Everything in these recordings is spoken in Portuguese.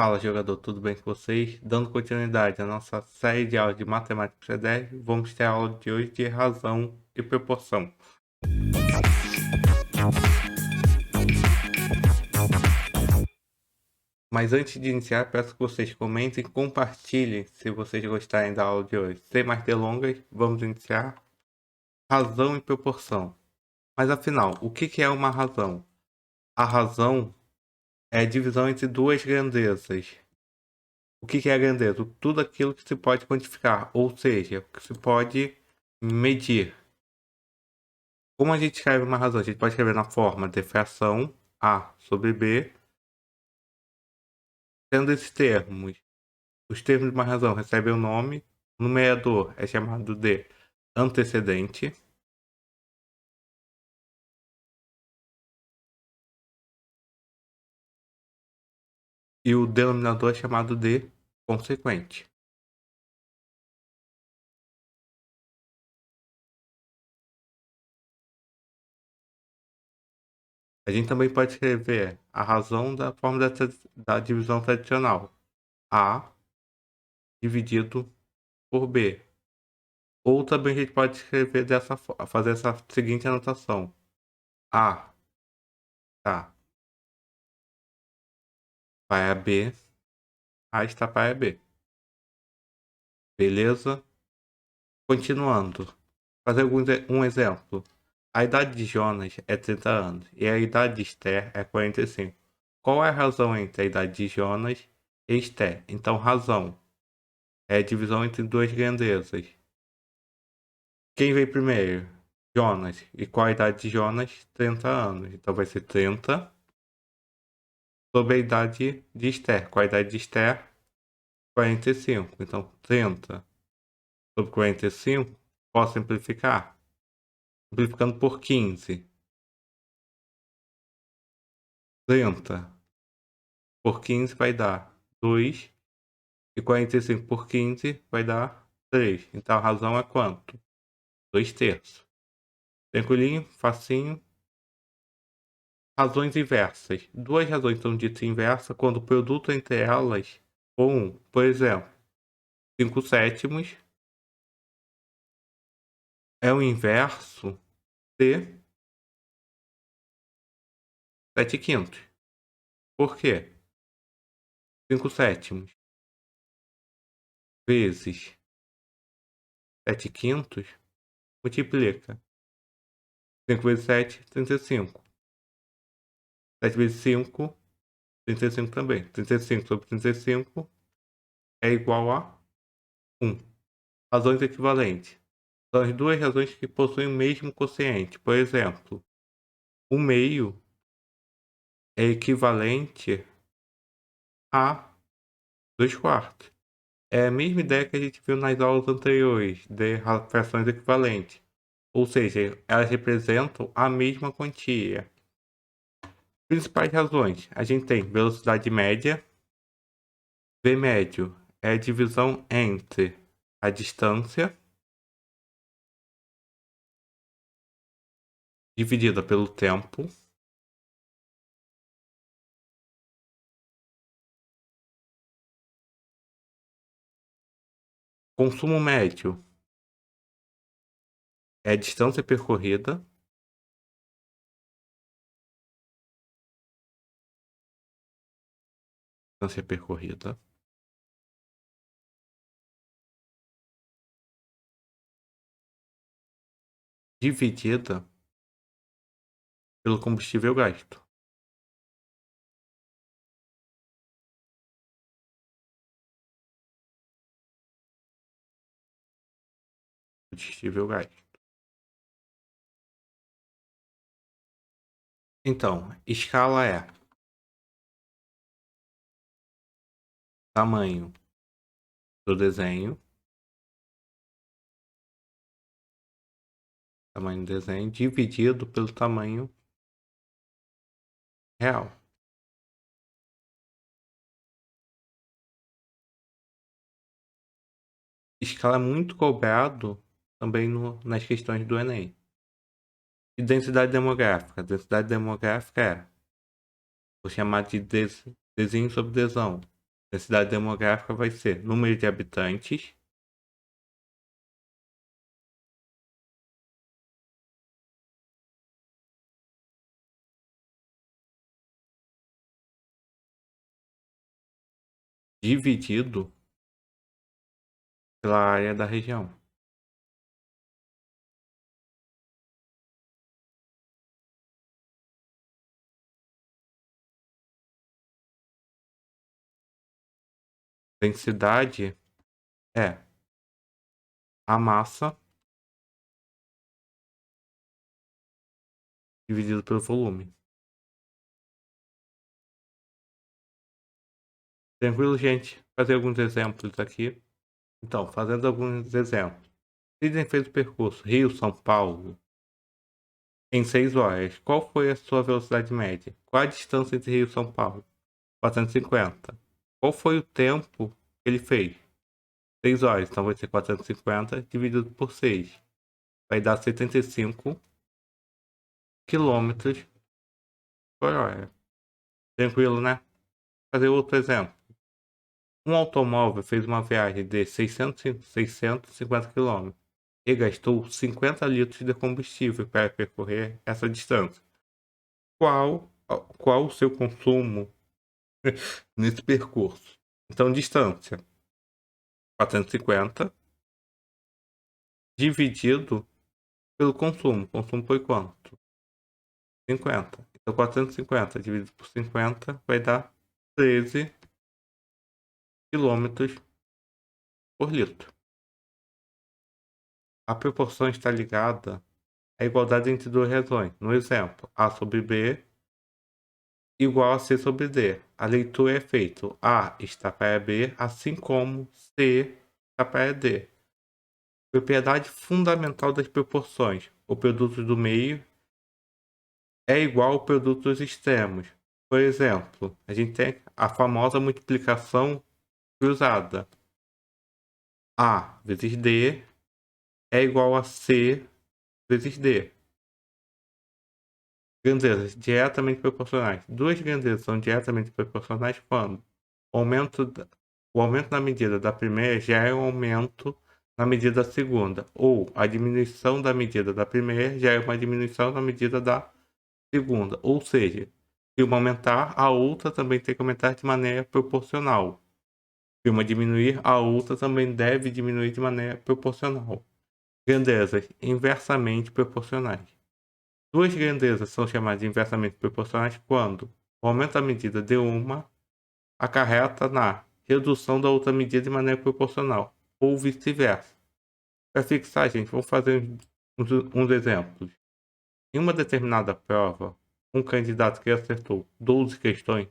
Fala, jogador, tudo bem com vocês? Dando continuidade à nossa série de aulas de matemática CDR, vamos ter a aula de hoje de razão e proporção. Mas antes de iniciar, peço que vocês comentem e compartilhem se vocês gostarem da aula de hoje. Sem mais delongas, vamos iniciar. Razão e proporção. Mas afinal, o que é uma razão? A razão é a divisão entre duas grandezas. O que é a grandeza? Tudo aquilo que se pode quantificar, ou seja, que se pode medir. Como a gente escreve uma razão? A gente pode escrever na forma de fração A sobre B, tendo esses termos. Os termos de uma razão recebem o nome, o numerador é chamado de antecedente, e o denominador é chamado de consequente. A gente também pode escrever a razão da forma da divisão tradicional. A dividido por B. Ou também a gente pode escrever fazer essa seguinte anotação. A, tá, vai a B, A está para a B. Beleza? Continuando. Fazer um exemplo. A idade de Jonas é 30 anos e a idade de Esther é 45. Qual é a razão entre a idade de Jonas e Esther? Então, razão é a divisão entre duas grandezas. Quem veio primeiro? Jonas. E qual a idade de Jonas? 30 anos. Então, vai ser 30 sobre a idade de Esther. Qual a idade de Esther? 45. Então, 30 sobre 45. Posso simplificar? Simplificando por 15. 30 por 15 vai dar 2. E 45 por 15 vai dar 3. Então a razão é quanto? 2 terços. Tranquilinho? Facinho. Razões inversas. Duas razões são ditas inversas quando o produto entre elas for 1. Por exemplo, 5 sétimos é o inverso de 7 quintos. Por quê? 5 sétimos vezes 7 quintos multiplica 5 vezes 7, 35. 7 vezes 5, 35 também. 35 sobre 35 é igual a 1. Razões equivalentes. São as duas razões que possuem o mesmo quociente. Por exemplo, o meio é equivalente a 2 quartos. É a mesma ideia que a gente viu nas aulas anteriores de frações equivalentes. Ou seja, elas representam a mesma quantia. Principais razões. A gente tem velocidade média. V médio é a divisão entre a distância dividida pelo tempo. Consumo médio é a distância percorrida. Distância percorrida. Dividida pelo combustível gasto. Combustível gasto. Então, escala é tamanho do desenho. Tamanho do desenho dividido pelo tamanho real. Escala é muito cobrado também nas questões do Enem. E densidade demográfica? Densidade demográfica é, vou chamar de desenho sobre desão. Densidade demográfica vai ser número de habitantes dividido pela área da região. Densidade é a massa dividido pelo volume. Tranquilo, gente? Fazer alguns exemplos aqui. Então, fazendo alguns exemplos. Sidney fez o percurso Rio-São Paulo em 6 horas. Qual foi a sua velocidade média? Qual a distância entre Rio e São Paulo? 450. Qual foi o tempo que ele fez? 6 horas. Então vai ser 450 dividido por 6. Vai dar 75 quilômetros por hora. Tranquilo, né? Fazer outro exemplo. Um automóvel fez uma viagem de 650 km e gastou 50 litros de combustível para percorrer essa distância. Qual o seu consumo nesse percurso? Então, distância 450 dividido pelo consumo. Consumo foi quanto? 50. Então, 450 dividido por 50 vai dar 13 quilômetros por litro. A proporção está ligada à igualdade entre duas razões. No exemplo, A sobre B igual a C sobre D. A leitura é feita. A está para B, assim como C está para D. Propriedade fundamental das proporções. O produto do meio é igual ao produto dos extremos. Por exemplo, a gente tem a famosa multiplicação cruzada. A vezes D é igual a C vezes D. Grandezas diretamente proporcionais. Duas grandezas são diretamente proporcionais quando o aumento, o aumento na medida da primeira gera um aumento na medida da segunda, ou a diminuição da medida da primeira gera uma diminuição na medida da segunda. Ou seja, se uma aumentar, a outra também tem que aumentar de maneira proporcional. Se uma diminuir, a outra também deve diminuir de maneira proporcional. Grandezas inversamente proporcionais. Duas grandezas são chamadas de inversamente proporcionais quando o aumento da medida de uma acarreta na redução da outra medida de maneira proporcional, ou vice-versa. Para fixar, gente, vamos fazer uns exemplos. Em uma determinada prova, um candidato que acertou 12 questões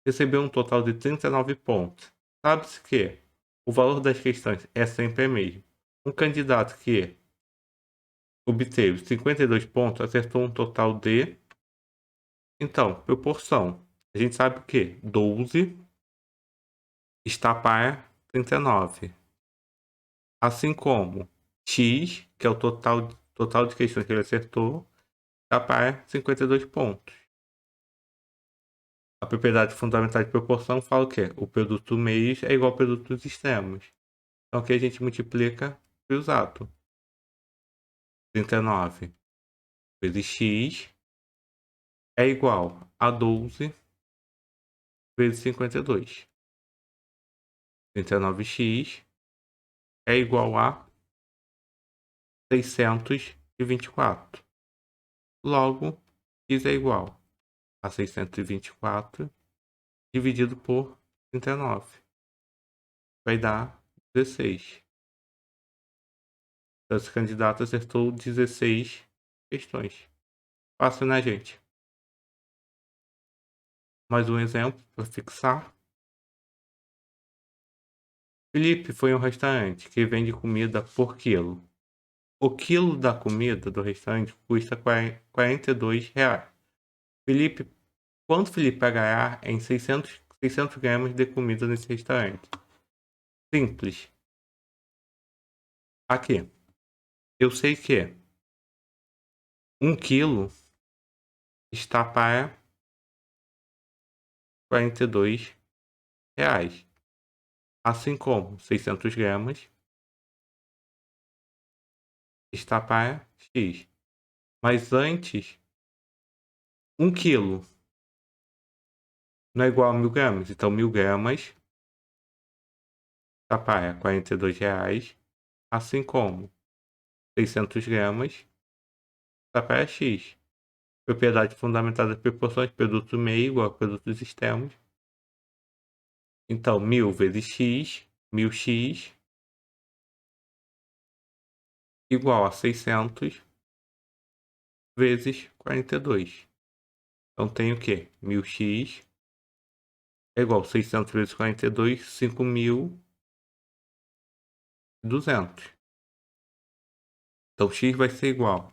recebeu um total de 39 pontos. Sabe-se que o valor das questões é sempre o mesmo. Um candidato que obteve 52 pontos acertou um total de... Então, proporção. A gente sabe que 12 está para 39. Assim como x, que é o total de questões que ele acertou, está para 52 pontos. A propriedade fundamental de proporção fala o quê? O produto meios é igual ao produto dos extremos. Então aqui a gente multiplica cruzado. 39 vezes x é igual a 12 vezes 52. 39x é igual a 624. Logo, x é igual a 624 dividido por 39. Vai dar 16. Então, esse candidato acertou 16 questões. Fácil, né, gente? Mais um exemplo para fixar. Felipe foi em um restaurante que vende comida por quilo. O quilo da comida do restaurante custa R$ 42. Felipe, quanto Felipe vai ganhar em 600 gramas de comida nesse restaurante? Simples. Aqui, eu sei que 1 quilo está para R$ 42. assim como 600 gramas está para X. Mas antes, 1 quilo não é igual a 1000 gramas. Então, 1000 gramas está para R$ 42, assim como 600 gramas está para X. Propriedade fundamentada das proporções, produto meio igual a produtos extremos. Então, 1000 vezes X, 1000x, igual a 600 vezes 42. Então, tem o quê? 1000x é igual a 600 vezes 42, 5.200. Então, x vai ser igual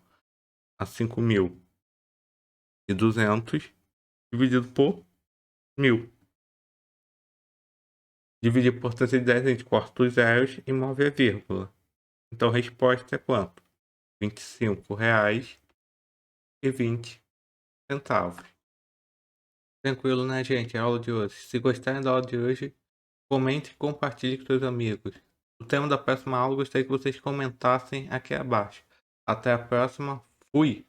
a 5.200 dividido por 1000. Dividir por 110, a gente corta os zeros e move a vírgula. Então, a resposta é quanto? R$ 25,20. Tranquilo, né, gente? A aula de hoje. Se gostarem da aula de hoje, comente e compartilhe com seus amigos. O tema da próxima aula, gostaria que vocês comentassem aqui abaixo. Até a próxima. Fui!